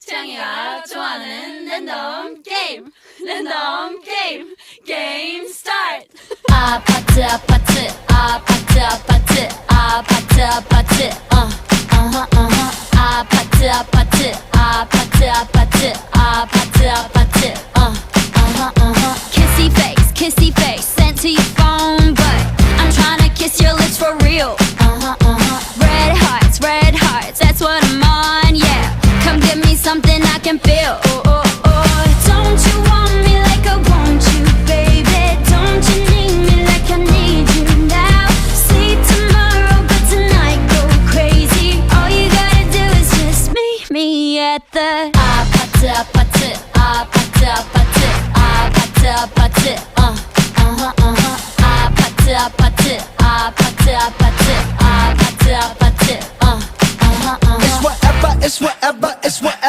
채영이가 좋아하는 랜덤 게임 게임 스타트. 아파트 아파트 아파트 아파트 아파트 아파트 아파트 아파트 아파트 아파트 아파트 아파트 kissy face sent to your phone but I'm tryna kiss your lips for real. Red hearts, that's what I'm on, yeah. Come give me something I can feel. Don't you want me like I want you, baby? Don't you need me like I need you now? See tomorrow, but tonight go crazy. All you gotta do is just meet me at the 아파트 아파트 아파트 아파트 아파트 아파트 아파트 아파트 아파트 아파트 아파트 아파트 It's whatever, it's whatever, it's whatever.